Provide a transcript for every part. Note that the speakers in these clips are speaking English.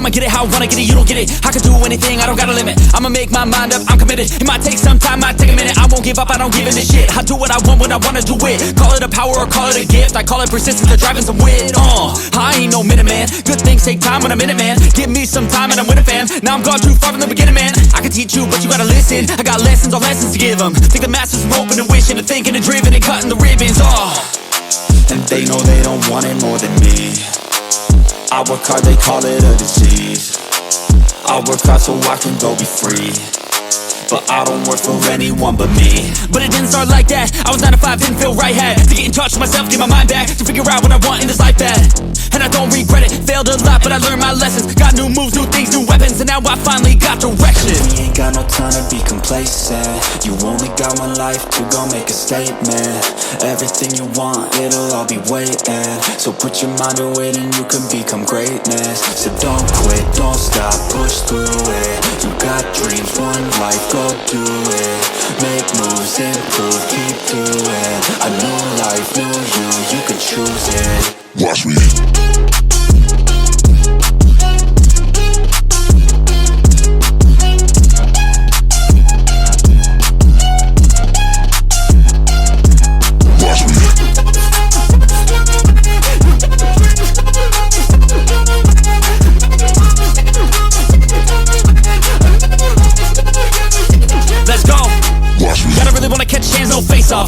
I'ma get it how I wanna get it, you don't get it. I can do anything, I don't got a limit. I'ma make my mind up, I'm committed. It might take some time, might take a minute. I won't give up, I don't give in a shit. I do what I want when I wanna do it. Call it a power or call it a gift. I call it persistence or driving some wit. I ain't no minute man. Good things take time when I'm in it, man. Give me some time and I'm with a fan. Now I'm gone too far from the beginning, man. I can teach you, but you gotta listen. I got lessons on lessons to give them. Think the masters are open and wishing and thinking and driven and cutting the ribbons. And they know they don't want it more than me. I work hard, they call it a disease. I work hard so I can go be free, but I don't work for anyone but me. But it didn't start like that. I was 9 to 5, didn't feel right. Had to get in touch with myself, get my mind back, to figure out what I want in this life bad. And I don't regret it, failed a lot, but I learned my lessons. Got new moves, new things, new weapons, and now I finally got direction. We ain't got no time to be complacent. You only got one life to go make a statement. Everything you want, it'll all be waiting. So put your mind to it and you can become greatness. So don't quit, don't stop, push through it. You got dreams, one life, go do it. Make moves, improve, keep doing. A new life, new you can choose it. Watch me.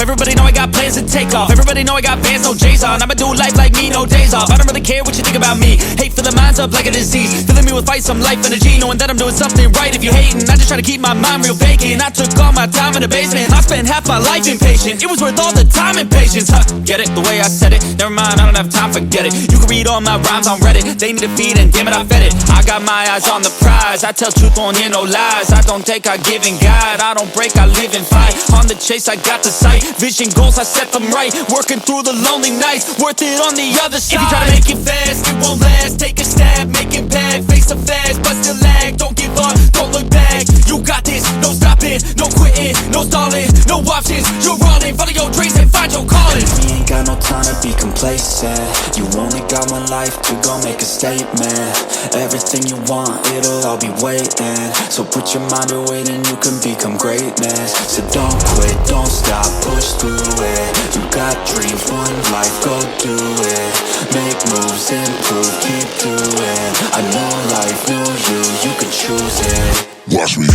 Everybody know I got plans to take off. Everybody know I got bands, no J's on. I'ma do life like me, no days off. I don't really care what you think about me. Hate for the mind's up like a disease. Filling me with fight, some life energy. Knowing that I'm doing something right. If you hating, I just try to keep my mind real vacant. I took all my time in the basement. I spent half my life impatient. It was worth all the time and patience. Get it? The way I said it. Never mind, I don't have time, forget it. You can read all my rhymes on Reddit. They need a feed and damn it, I fed it. I got my eyes on the prize. I tell truth, won't hear no lies. I don't take, I give and guide. I don't break, I live and fight. On the chase, I got the sight. Vision goals, I set them right. Working through the lonely nights, worth it on the other side. If you try to make it fast, it won't last. Take a stab, make it bad. Face a fast, but still lag. Don't give up, don't look back. You got this, no stopping, no quitting, no stalling, no options. You're running, follow your dreams and find your calling. We ain't got no time to be complacent. You only got one life to go make a statement. Everything you want, it'll all be waiting. So put your mind to it and you can become greatness. So don't quit, don't stop, push through it. You got dreams, one life, go do it. Make moves, improve, keep doing. A new life, new you can choose it. Watch me.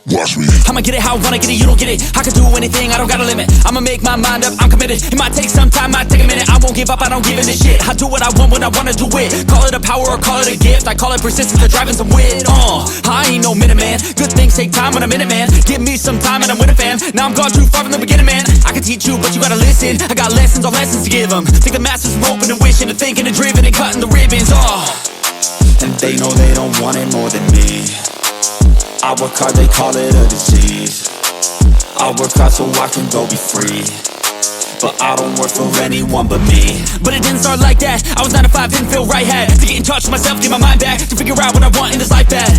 Watch me. I'ma get it how I wanna get it, you don't get it. I can do anything, I don't got a limit. I'ma make my mind up, I'm committed. It might take some time, might take a minute. I won't give up, I don't give in a shit. I do what I want when I wanna do it. Call it a power or call it a gift. I call it persistence or driving some wit. I ain't no minute man. Good things take time when I'm in it, man. Give me some time and I'm with a fan. Now I'm gone too far from the beginning, man. I can teach you, but you gotta listen. I got lessons on lessons to give them. Think the masters are open and wishing and thinking and driven and cutting the ribbons. And they know they don't want it more than me. I work hard, they call it a disease. I work hard so I can go be free, but I don't work for anyone but me. But it didn't start like that. I was 9 to 5, didn't feel right. Had to get in touch with myself, get my mind back, to figure out what I want in this life bad.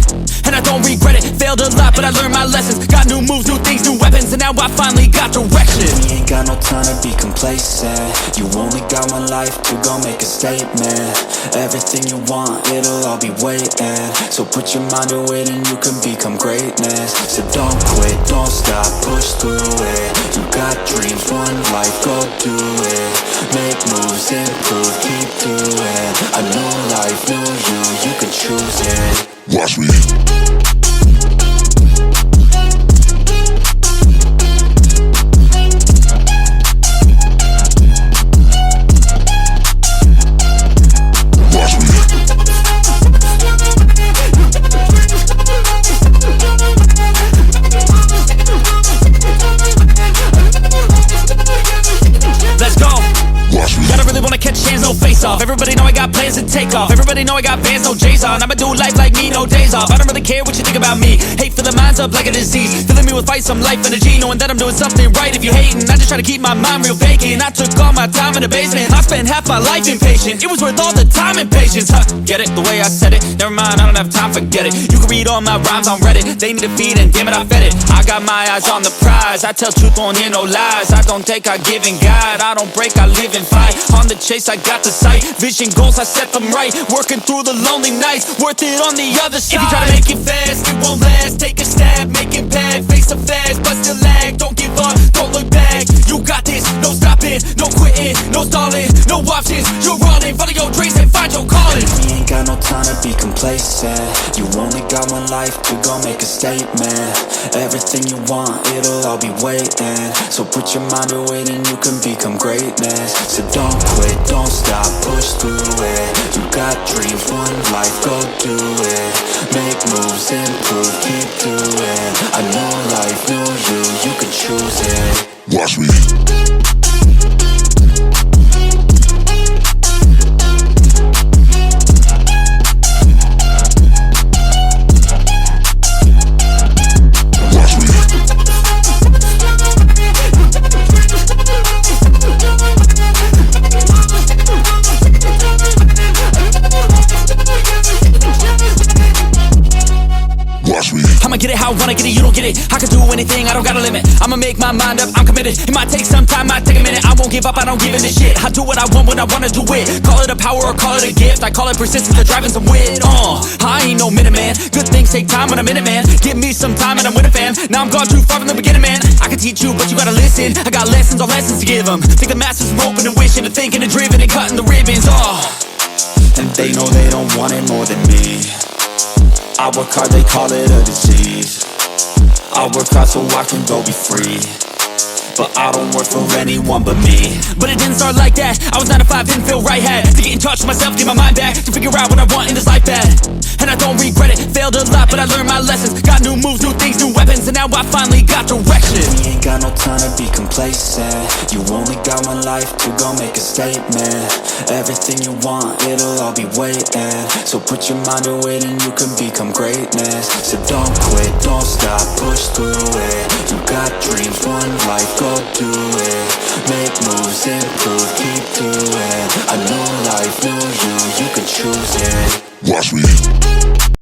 And I don't regret it, failed a lot, but I learned my lessons. Got new moves, new things, new weapons, and now I finally got direction. We ain't got no time to be complacent. You only got one life to go make a statement. Everything you want, it'll all be waiting. So put your mind to it and you can become greatness. So don't quit, don't stop, push through it. You got dreams, one life, go do it. Make moves, improve, keep doing. A new life, new you can choose it. Watch me. Let's go. off. Everybody know I got plans to take off. Everybody know I got bands, no J's on. I'ma do life like me, no days off. I don't really care what you think about me. Hate for the minds up like a disease. Filling me with fight, some life energy, knowing that I'm doing something right. If you hating, I just try to keep my mind real vacant. I took all my time in the basement. I spent half my life impatient. It was worth all the time and patience. Get it? The way I said it. Never mind, I don't have time, forget it. You can read all my rhymes on Reddit. They need a feed and damn it, I fed it. I got my eyes on the prize. I tell truth, won't hear no lies. I don't take, I give and guide. I don't break, I live and fight. On the chase, I got the sight. Vision goals, I set them right. Working through the lonely nights. Worth it on the other side. If you try to make it fast, it won't last. Take a stab, make it bad. Face the fast, but still lag. Don't give up, don't look back. You got this, no stopping, no quitting, no stalling, no options. You're running, follow your dreams and find your calling. We ain't got no time to be complacent. You only got one life, we gon' make a statement. Everything you want, it'll all be waiting. So put your mind to it and you can become greatness. So don't quit, don't stop, push through it. You got dreams, one life, go do it. Make moves, improve, keep doing. A new life, new you can choose it. Watch me. I'ma get it how I wanna get it, you don't get it. I can do anything, I don't got a limit. I'ma make my mind up, I'm committed. It might take some time, might take a minute. I won't give up, I don't give in a shit. I do what I want when I wanna do it. Call it a power or call it a gift. I call it persistence or driving some wit. I ain't no minute man. Good things take time when I'm in it, man. Give me some time and I'm with a fam. Now I'm gone too far from the beginning, man. I can teach you, but you gotta listen. I got lessons on lessons to give them. Think the masters are open and wishing and thinking and driven and cutting the ribbons. And they know they don't want it more than me. I work hard, they call it a disease. I work hard so I can go be free. But I don't work for anyone but me. But it didn't start like that. I was 9 to 5, didn't feel right. Had to get in touch with myself, get my mind back. To figure out what I want in this life bad. And I don't regret it, failed a lot, but I learned my lessons. Got new moves, new things, new weapons. And now I finally got direction. We ain't got no time to be complacent. You only got one life, we gon' make a statement. Everything you want, it'll all be waiting. So put your mind to it and you can become greatness. So don't quit, don't stop, push through it. You got dreams, one life, go do it. Make moves, improve, keep doing. A new life, new you can choose it. Watch me.